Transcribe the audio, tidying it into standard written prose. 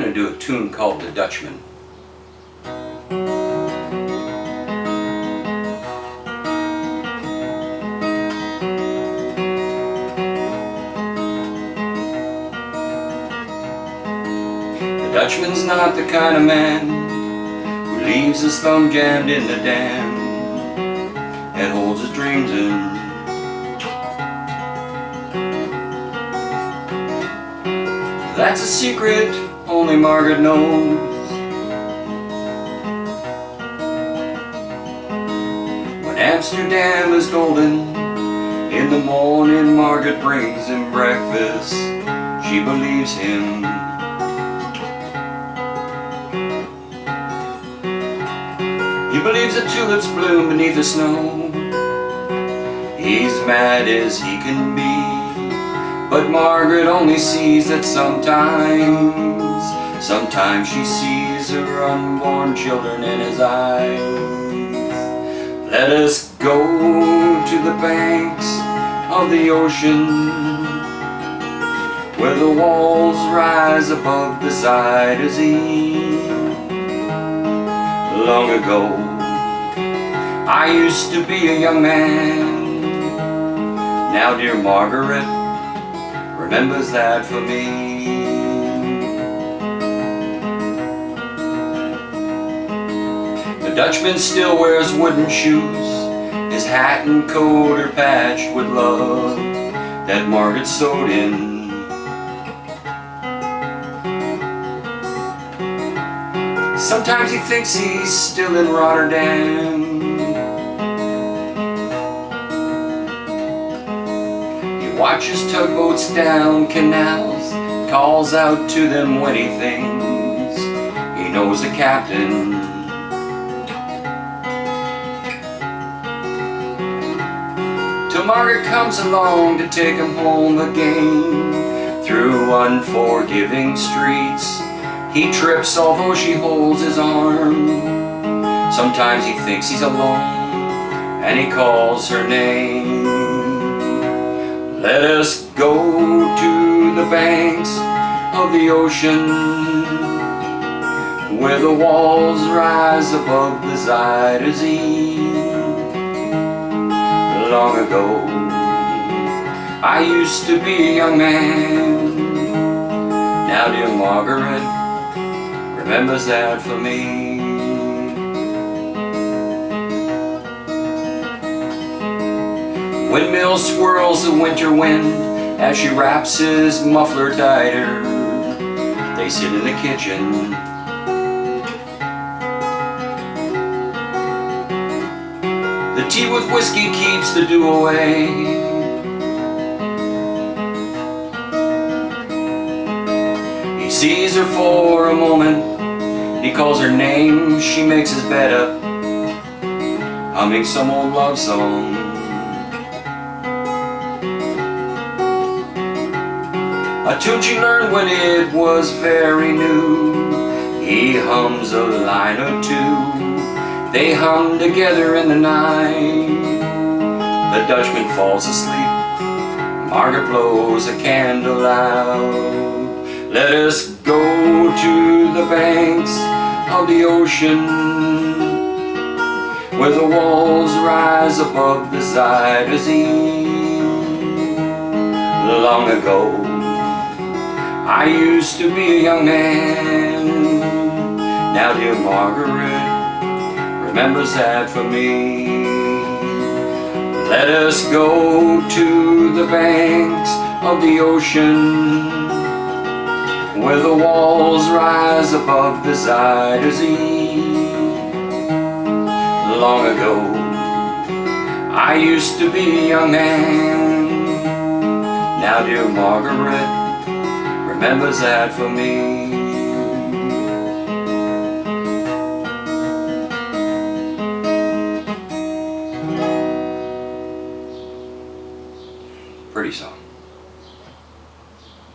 going to do a tune called the Dutchman. The Dutchman's not the kind of man who leaves his thumb jammed in the dam and holds his dreams in. That's a secret only Margaret knows. When Amsterdam is golden, in the morning Margaret brings him breakfast. She believes him. He believes the tulips bloom beneath the snow. He's mad as he can be, but Margaret only sees that sometimes she sees her unborn children in his eyes. Let us go to the banks of the ocean, where the walls rise above the Zuyder Zee. Long ago, I used to be a young man. Now dear Margaret remembers that for me. The Dutchman still wears wooden shoes. His hat and coat are patched with love that Margaret sewed in. Sometimes he thinks he's still in Rotterdam. He watches tugboats down canals, calls out to them when he thinks he knows the captain. Till Margaret comes along to take him home again. Through unforgiving streets he trips, although she holds his arm. Sometimes he thinks he's alone, and he calls her name. Let us go to the banks of the ocean, where the walls rise above the Zuyder Zee. Long ago, I used to be a young man. Now dear Margaret remembers that for me. Windmill swirls the winter wind as she wraps his muffler tighter. They sit in the kitchen. The tea with whiskey keeps the dew away. He sees her for a moment. He calls her name, she makes his bed up, humming some old love song. A tune she learned when it was very new. He hums a line or two. They hum together in the night. The Dutchman falls asleep. Margaret blows a candle out. Let us go to the banks of the ocean, where the walls rise above the Zuyder Zee. Long ago, I used to be a young man. Now dear Margaret remembers that for me. Let us go to the banks of the ocean, where the walls rise above the Zuyder Zee. Long ago, I used to be a young man. Now dear Margaret remembers that for me.